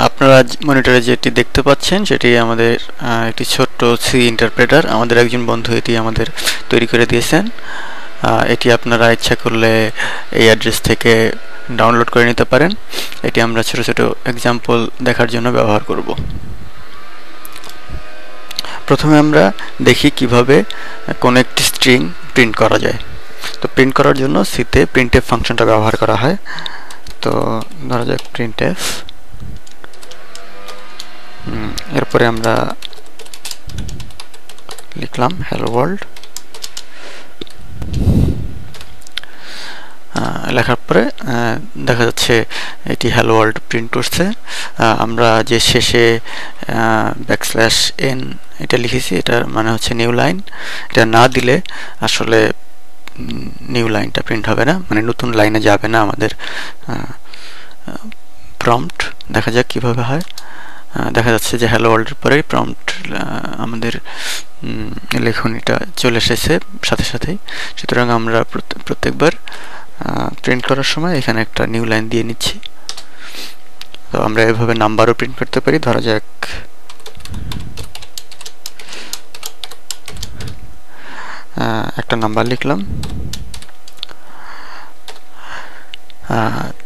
আপনারা মনিটরে যেটি দেখতে পাচ্ছেন সেটি আমাদের একটি ছোট্ট সি ইন্টারপ্রেটার। আমাদের একজন বন্ধু এটি আমাদের তৈরি করে দিয়েছেন। এটি আপনারা ইচ্ছা করলে এই অ্যাড্রেস থেকে ডাউনলোড করে নিতে পারেন। এটি আমরা ছোট ছোট এক্সাম্পল দেখার জন্য ব্যবহার করব। প্রথমে আমরা দেখি কিভাবে কোন একটি স্ট্রিং প্রিন্ট করা যায়। তো প্রিন্ট করার জন্য সিতে প্রিন্টএফ ফাংশনটা ব্যবহার করা হয়। তো ধরা যাক প্রিন্টএফ, এরপরে আমরা লিখলাম হ্যালো ওয়ার্ল্ড। লেখার পরে দেখা যাচ্ছে এটি হ্যালো ওয়ার্ল্ড প্রিন্ট করছে। আমরা যে শেষে \n এটা লিখেছি, এটার মানে হচ্ছে নিউ লাইন। এটা না দিলে আসলে নিউ লাইনটা প্রিন্ট হবে না, মানে নতুন লাইনে যাবে না আমাদের প্রম্পট। দেখা যাক কিভাবে হয়। দেখা যাচ্ছে যে হ্যালো ওয়ার্ল্ডের পরেই প্রম্পট আমাদের লেখনীটা চলে এসেছে সাথে সাথেই। সুতরাং আমরা প্রত্যেকবার প্রিন্ট করার সময় এখানে একটা নিউ লাইন দিয়ে নিচ্ছি। তো আমরা এভাবে নাম্বারও প্রিন্ট করতে পারি। ধরা যাক একটা নাম্বার লিখলাম।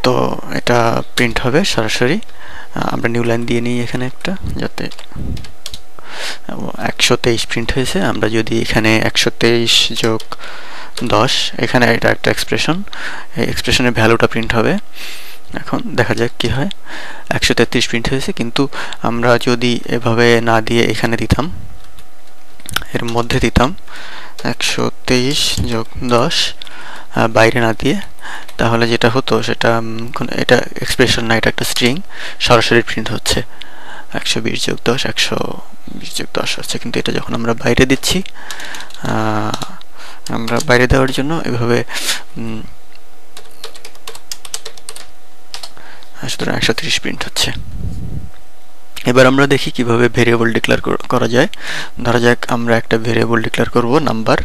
তো এটা প্রিন্ট হবে সরাসরি। আমরা নিউ লাইন দিয়ে নিই এখানে একটা, যাতে 123 প্রিন্ট হয়েছে। আমরা যদি এখানে 123 যোগ 10, এখানে এটা একটা এক্সপ্রেশন, এই এক্সপ্রেশনের ভ্যালুটা প্রিন্ট হবে। এখন দেখা যাক কি হয়। 133 প্রিন্ট হয়েছে, কিন্তু আমরা যদি এভাবে না দিয়ে এখানে দিতাম, এর মধ্যে দিতাম 123 যোগ 10 বাইরে না দিয়ে, তাহলে যেটা হতো সেটা এটা এক্সপ্রেশন না, এটা একটা স্ট্রিং, সরাসরি প্রিন্ট হচ্ছে 120 যোগ 10 120 যোগ 10 হচ্ছে। কিন্তু এটা যখন আমরা বাইরে দিচ্ছি, আমরা বাইরে দেওয়ার জন্য এভাবে সুতরাং 130 প্রিন্ট হচ্ছে। এবার আমরা দেখি কিভাবে ভেরিয়েবল ডিক্লেয়ার করা যায়। ধরা যাক আমরা একটা ভেরিয়েবল ডিক্লেয়ার করব নাম্বার,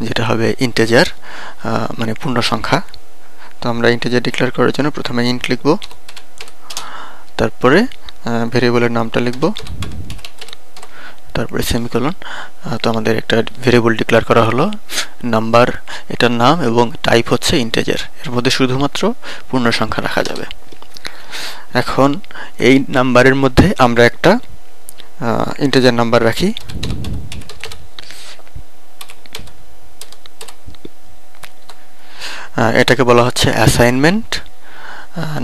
যেটা হবে ইন্টিজার, মানে পূর্ণ সংখ্যা। তো আমরা ইন্টিজার ডিক্লেয়ার করার জন্য প্রথমে ইন্ট লিখব, তারপরে ভেরিয়েবলের নামটা লিখব, তারপরে সেমিকোলন। তো আমাদের একটা ভেরিয়েবল ডিক্লেয়ার করা হলো নাম্বার, এটার নাম, এবং টাইপ হচ্ছে ইন্টিজার। এর মধ্যে শুধুমাত্র পূর্ণ সংখ্যা রাখা যাবে। এখন এই নাম্বারের মধ্যে আমরা একটা ইন্টিজার নাম্বার রাখি। এটাকে বলা হচ্ছে অ্যাসাইনমেন্ট।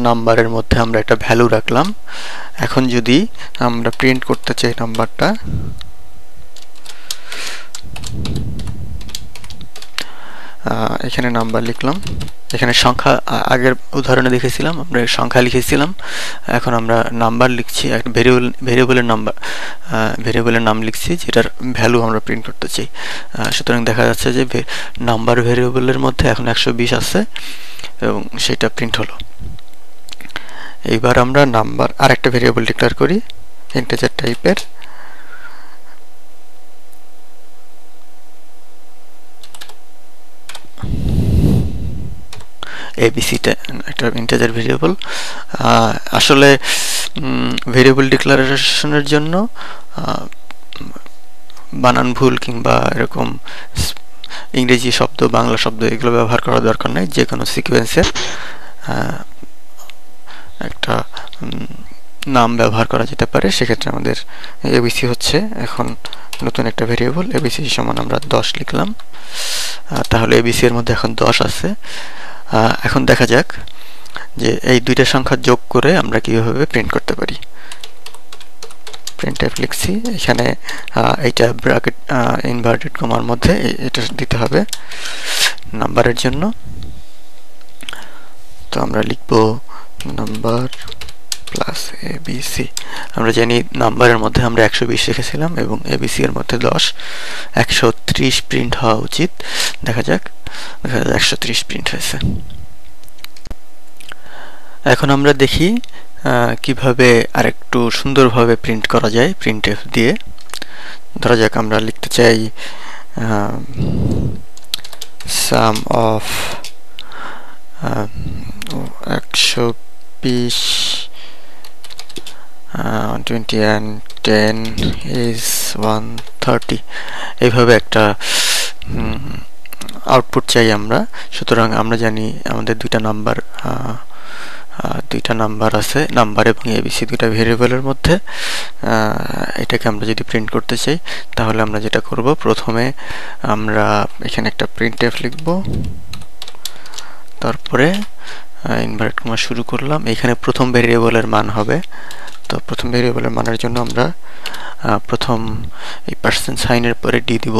নাম্বারের মধ্যে আমরা একটা ভ্যালু রাখলাম। এখন যদি আমরা প্রিন্ট করতে চাই নাম্বারটা, এখানে নাম্বার লিখলাম, এখানে সংখ্যা আগের উদাহরণে দেখেছিলাম আমরা সংখ্যা লিখেছিলাম, এখন আমরা নাম্বার লিখছি, একটা ভেরিয়েবলের নাম লিখছি যেটার ভ্যালু আমরা প্রিন্ট করতে চাই। সুতরাং দেখা যাচ্ছে যে নাম্বার ভেরিয়েবলের মধ্যে এখন 120 আছে এবং সেটা প্রিন্ট হলো। এইবার আমরা নাম্বার আরেকটা ভেরিয়েবল ডিক্লেয়ার করি ইন্টিজার টাইপের, এবিসিটা একটা ইন্টিজার ভেরিয়েবল। আসলে ভেরিয়েবল ডিক্লারেশনের জন্য বানান ভুল কিংবা এরকম ইংরেজি শব্দ বাংলা শব্দ এগুলো ব্যবহার করার দরকার নেই। যে কোনো সিকোয়েন্সের একটা নাম ব্যবহার করা যেতে পারে। সেক্ষেত্রে আমাদের এবিসি হচ্ছে এখন নতুন একটা ভেরিয়েবল। এবিসি সমান আমরা 10 লিখলাম, তাহলে এবিসি এর মধ্যে এখন 10 আছে। এখন দেখা যাক যে এই দুইটা সংখ্যা যোগ করে আমরা কিভাবে প্রিন্ট করতে পারি। প্রিন্টএফ লিখছি, এখানে এইটা ব্র্যাকেট ইনভার্টেড কমার মধ্যে এটা দিতে হবে নাম্বারের জন্য। তো আমরা লিখব নাম্বার প্লাস এবিসি। আমরা জানি নাম্বারের মধ্যে আমরা 120 রেখেছিলাম এবং এবিসি এর মধ্যে 10, 130 প্রিন্ট হওয়া উচিত। দেখা যাক 130 প্রিন্ট হয়েছে। এখন আমরা দেখি কিভাবে আরেকটু সুন্দরভাবে প্রিন্ট করা যায় প্রিন্টএফ দিয়ে। ধরা যাক আমরা লিখতে চাই সাম অফ 120 120 and 10 is 130 এইভাবে একটা আউটপুট চাই আমরা। সুতরাং আমরা জানি আমাদের দুইটা নাম্বার আছে, নাম্বার এবং এবিসি দুইটা ভেরিয়েবলের মধ্যে। এটাকে আমরা যদি প্রিন্ট করতে চাই তাহলে আমরা যেটা করব, প্রথমে আমরা এখানে একটা প্রিন্টএফ লিখব, তারপরে ইনভার্টেড কমা শুরু করলাম। এখানে প্রথম ভেরিয়েবলের মান হবে, তো প্রথম ভেরিয়েবলের মানের জন্য আমরা প্রথম এই পার্সেন্ট সাইনের পরে ডি দিব।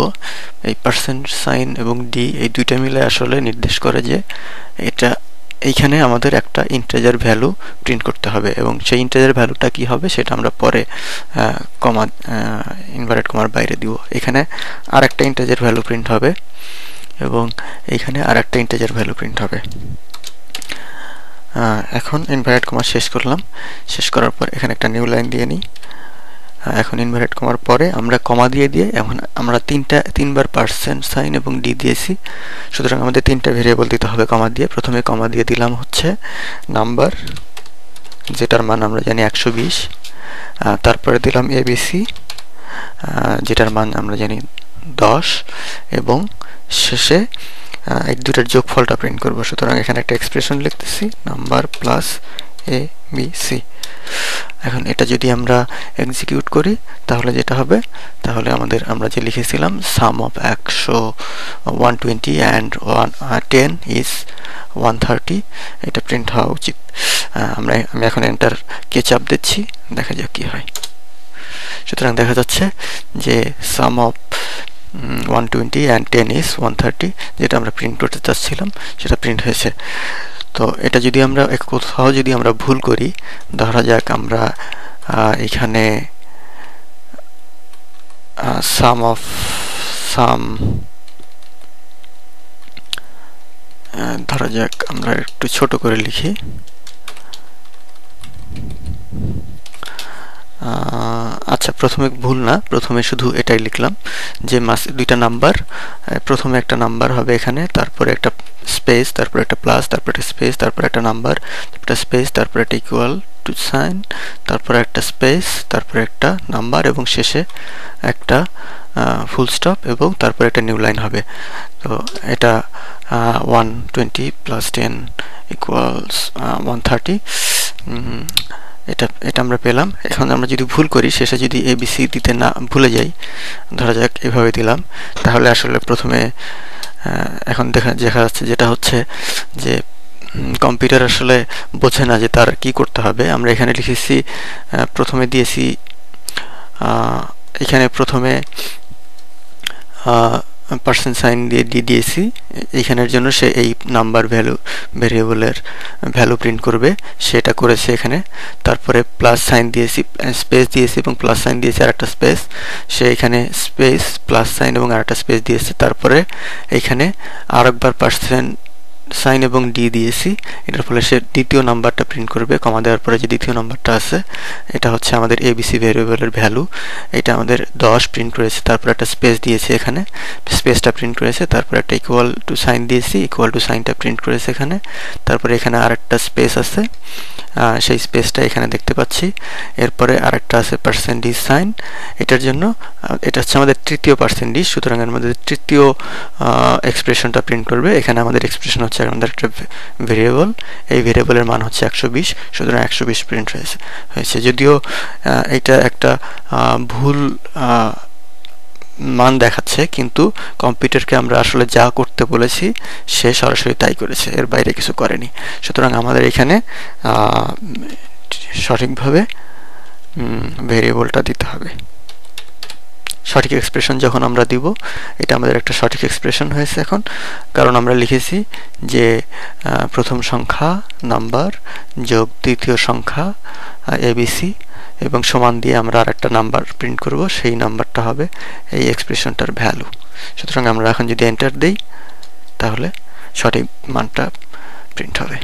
এই পার্সেন্ট সাইন এবং ডি এই দুইটা মিলে আসলে নির্দেশ করে যে এইখানে আমাদের একটা ইন্টিজার ভ্যালু প্রিন্ট করতে হবে, এবং সেই ইন্টিজার ভ্যালুটা কি হবে সেটা আমরা পরে ইনভার্টেড কমার বাইরে দিব। এখানে আর একটা ইন্টিজার ভ্যালু প্রিন্ট হবে এবং এইখানে আর একটা ইন্টিজার ভ্যালু প্রিন্ট হবে। এখন ইনভার্টেড কমা শেষ করলাম। শেষ করার পর এখানে একটা নিউ লাইন দিয়ে নিই। এখন ইনভার্টেড কমার পরে আমরা কমা দিয়ে এখন আমরা তিনবার পার্সেন্ট সাইন এবং ডি দিয়েছি, সুতরাং আমাদের তিনটা ভেরিয়েবল দিতে হবে কমা দিয়ে। প্রথমে কমা দিয়ে দিলাম হচ্ছে নাম্বার, যেটার মান আমরা জানি 120, তারপরে দিলাম এবিসি, যেটার মান আমরা জানি 10, এবং শেষে এই দুটার যোগফলটা প্রিন্ট করব। সুতরাং এখানে একটা এক্সপ্রেশন লিখতেছি, নাম্বার প্লাস এবিসি। এখন এটা যদি আমরা এক্সিকিউট করি তাহলে যেটা হবে, তাহলে আমরা যে লিখেছিলাম সাম অফ 120 and 10 is 130, এটা প্রিন্ট হওয়া উচিত। আমি এখন এন্টার কে চাপ দিচ্ছি, দেখা যাক কি হয়। সুতরাং দেখা যাচ্ছে যে সাম অফ 120 and 10 is 130, যেটা আমরা প্রিন্ট করতে চাচ্ছিলাম সেটা প্রিন্ট হয়েছে। তো এটা যদি আমরা কোথাও যদি আমরা ভুল করি, ধরা যাক আমরা এখানে ধরা যাক আমরা একটু ছোট করে লিখি, আচ্ছা প্রথমে ভুল না, প্রথমে শুধু এটাই লিখলাম যে দুইটা নাম্বার, প্রথমে একটা নাম্বার হবে এখানে, তারপরে একটা স্পেস, তারপরে একটা প্লাস, তারপরে একটা স্পেস, তারপরে একটা নাম্বার, তারপরে স্পেস, তারপরে একটা ইকুয়াল টু সাইন, তারপরে একটা স্পেস, তারপরে একটা নাম্বার, এবং শেষে একটা ফুল স্টপ, এবং তারপরে একটা নিউ লাইন হবে। তো এটা 120 plus 10 equals 130, এটা আমরা পেলাম। এখন আমরা যদি ভুল করি, শেষে যদি এবিসি দিতে না ভুলে যাই, ধরা যাক এভাবে দিলাম, তাহলে আসলে প্রথমে এখন দেখা যাচ্ছে যেটা হচ্ছে যে কম্পিউটার আসলে বোঝে না যে তার কি করতে হবে। আমরা এখানে লিখেছি, প্রথমে দিয়েছি এখানে প্রথমে পার্সেন্ট সাইন দিয়ে ডি দিয়েছি, এইখানের জন্য সে এই নাম্বার ভেরিয়েবলের ভ্যালু প্রিন্ট করবে, সেটা করেছে এখানে। তারপরে প্লাস সাইন দিয়েছি, স্পেস দিয়েছি এবং প্লাস সাইন দিয়েছি আর একটা স্পেস, সে এখানে স্পেস প্লাস সাইন এবং আর একটা স্পেস দিয়েছে। তারপরে এখানে আরেকবার পার্সেন্ট সাইন এবং ডি দিয়েছি, এটার ফলে সে দ্বিতীয় নাম্বারটা প্রিন্ট করবে। কমা দেওয়ার পরে যে দ্বিতীয় নাম্বারটা আছে এটা হচ্ছে আমাদের এবিসি ভেরিয়েবলের ভ্যালু, এটা আমাদের 10 প্রিন্ট করেছে। তারপর একটা স্পেস দিয়েছে, এখানে স্পেসটা প্রিন্ট করেছে। তারপর একটা ইকুয়াল টু সাইন দিয়েছি, ইকুয়াল টু সাইনটা প্রিন্ট করেছে এখানে। তারপরে এখানে আরেকটা স্পেস আছে, সেই স্পেসটা এখানে দেখতে পাচ্ছি। এরপরে আরেকটা আছে পার্সেন্ট ডি সাইন, এটার জন্য এটা হচ্ছে আমাদের তৃতীয় পার্সেন্ট ডি, সুতরাং আমাদের তৃতীয় এক্সপ্রেশনটা প্রিন্ট করবে। এখানে আমাদের এক্সপ্রেশন হচ্ছে আমাদের একটা ভেরিয়েবল, এই ভেরিয়েবলের মান হচ্ছে 120, সুতরাং 120 প্রিন্ট হয়েছে। যদিও এটা একটা ভুল মান দেখাচ্ছে, কিন্তু কম্পিউটারকে আমরা আসলে যা করতে বলেছি সে সরাসরি তাই করেছে, এর বাইরে কিছু করেনি। সুতরাং আমাদের এখানে সঠিকভাবে ভেরিয়েবলটা দিতে হবে। সঠিক এক্সপ্রেশন যখন আমরা দিব, এটা আমাদের একটা সঠিক এক্সপ্রেশন হয়েছে এখন, কারণ আমরা লিখেছি যে প্রথম সংখ্যা নাম্বার যোগ দ্বিতীয় সংখ্যা এবিসি এবং সমান দিয়ে আমরা আর একটা নাম্বার প্রিন্ট করব, সেই নাম্বারটা হবে এই এক্সপ্রেশনটার ভ্যালু। সুতরাং আমরা এখন যদি এন্টার দেই তাহলে সঠিক মানটা প্রিন্ট হবে।